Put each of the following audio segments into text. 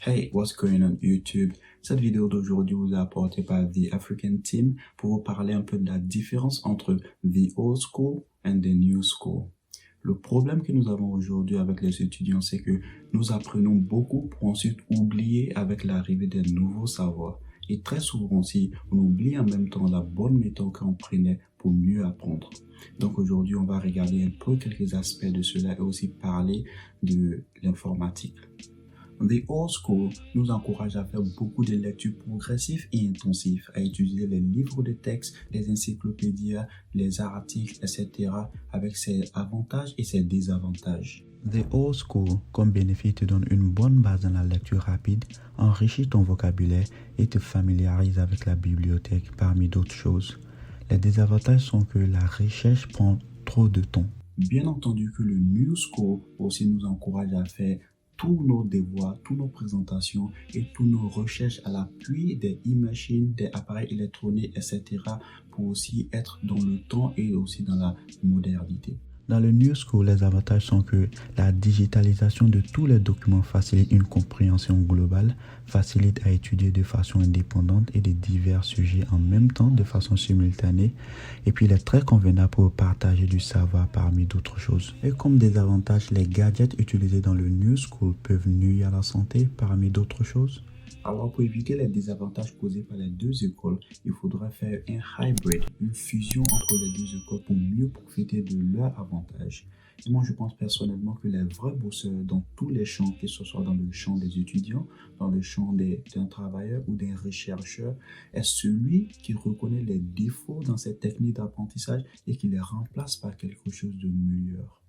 Hey, what's going on YouTube? Cette vidéo d'aujourd'hui vous est apportée par The African Team pour vous parler un peu de la différence entre The Old School and the New School. Le problème que nous avons aujourd'hui avec les étudiants, c'est que nous apprenons beaucoup pour ensuite oublier avec l'arrivée des nouveaux savoirs. Et très souvent aussi, on oublie en même temps la bonne méthode qu'on prenait pour mieux apprendre. Donc aujourd'hui, on va regarder un peu quelques aspects de cela et aussi parler de l'informatique. The Old School nous encourage à faire beaucoup de lectures progressives et intensives, à utiliser les livres de texte, les encyclopédies, les articles, etc. avec ses avantages et ses désavantages. The Old School, comme bénéfice, te donne une bonne base dans la lecture rapide, enrichit ton vocabulaire et te familiarise avec la bibliothèque parmi d'autres choses. Les désavantages sont que la recherche prend trop de temps. Bien entendu que le New School aussi nous encourage à faire tous nos devoirs, toutes nos présentations et toutes nos recherches à l'appui des e-machines, des appareils électroniques, etc. pour aussi être dans le temps et aussi dans la modernité. Dans le New School, les avantages sont que la digitalisation de tous les documents facilite une compréhension globale, facilite à étudier de façon indépendante et de divers sujets en même temps de façon simultanée, et puis il est très convenable pour partager du savoir parmi d'autres choses. Et comme désavantage, les gadgets utilisés dans le New School peuvent nuire à la santé parmi d'autres choses. Alors pour éviter les désavantages causés par les deux écoles, il faudra faire un hybrid, une fusion entre les deux écoles pour mieux profiter de leurs avantages. Et moi je pense personnellement que les vrais bosseurs dans tous les champs, que ce soit dans le champ des étudiants, dans le champ d'un travailleur ou d'un rechercheur, est celui qui reconnaît les défauts dans cette technique d'apprentissage et qui les remplace par quelque chose de meilleur.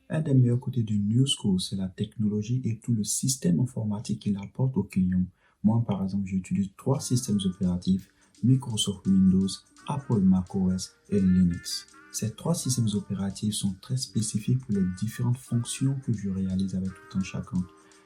Un des meilleurs côtés du New School, c'est la technologie et tout le système informatique qu'il apporte aux clients. Moi, par exemple, j'utilise 3 systèmes opératifs, Microsoft Windows, Apple macOS et Linux. Ces 3 systèmes opératifs sont très spécifiques pour les différentes fonctions que je réalise avec tout un chacun.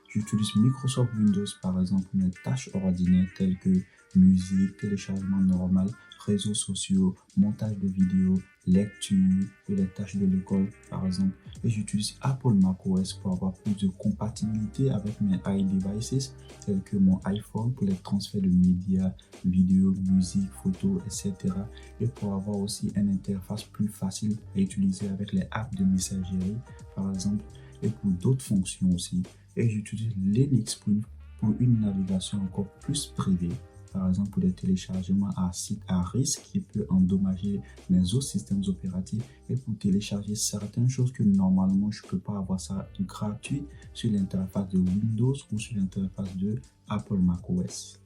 J'utilise Microsoft Windows, par exemple, pour mes tâches ordinaires telles que musique, téléchargement normal, réseaux sociaux, montage de vidéos, lecture et les tâches de l'école, par exemple. Et j'utilise Apple macOS pour avoir plus de compatibilité avec mes iDevices, tels que mon iPhone pour les transferts de médias, vidéos, musique, photos, etc. Et pour avoir aussi une interface plus facile à utiliser avec les apps de messagerie, par exemple, et pour d'autres fonctions aussi. Et j'utilise Linux pour une navigation encore plus privée, par exemple pour des téléchargements à sites à risque qui peut endommager mes autres systèmes opératifs et pour télécharger certaines choses que normalement je ne peux pas avoir ça gratuit sur l'interface de Windows ou sur l'interface de Apple macOS.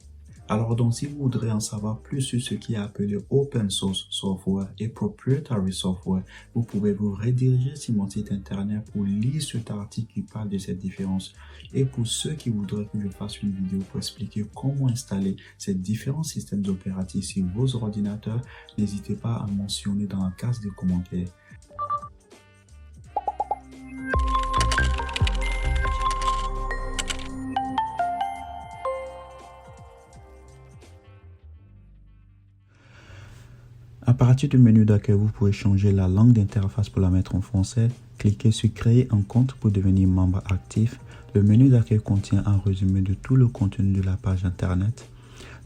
Alors donc, si vous voudrez en savoir plus sur ce qui est appelé Open Source Software et Proprietary Software, vous pouvez vous rediriger sur mon site internet pour lire cet article qui parle de cette différence. Et pour ceux qui voudraient que je fasse une vidéo pour expliquer comment installer ces différents systèmes opératifs sur vos ordinateurs, n'hésitez pas à mentionner dans la case de commentaires. À partir du menu d'accueil, vous pouvez changer la langue d'interface pour la mettre en français. Cliquez sur Créer un compte pour devenir membre actif. Le menu d'accueil contient un résumé de tout le contenu de la page internet.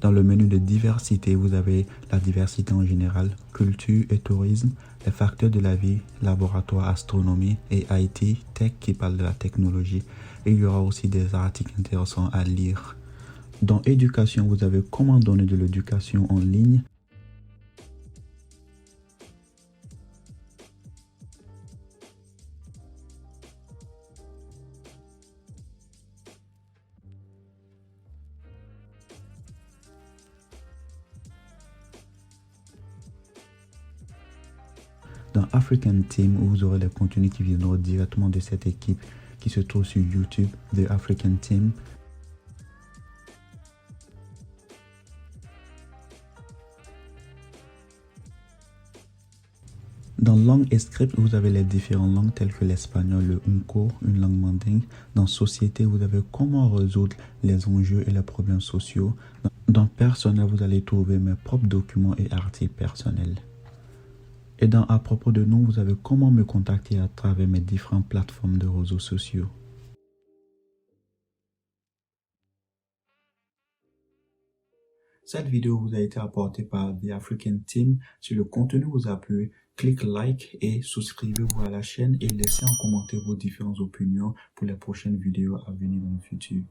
Dans le menu de diversité, vous avez la diversité en général, culture et tourisme, les facteurs de la vie, laboratoire, astronomie et IT, tech qui parle de la technologie. Et il y aura aussi des articles intéressants à lire. Dans éducation, vous avez comment donner de l'éducation en ligne. Dans African Team, vous aurez les contenus qui viendront directement de cette équipe qui se trouve sur YouTube, The African Team. Dans langue et script, vous avez les différentes langues telles que l'espagnol, le unco, une langue mandingue. Dans société, vous avez comment résoudre les enjeux et les problèmes sociaux. Dans personnel, vous allez trouver mes propres documents et articles personnels. Et dans À propos de nous, vous avez comment me contacter à travers mes différentes plateformes de réseaux sociaux. Cette vidéo vous a été apportée par The African Team. Si le contenu vous a plu, cliquez like et souscrivez-vous à la chaîne et laissez en commentaire vos différentes opinions pour les prochaines vidéos à venir dans le futur.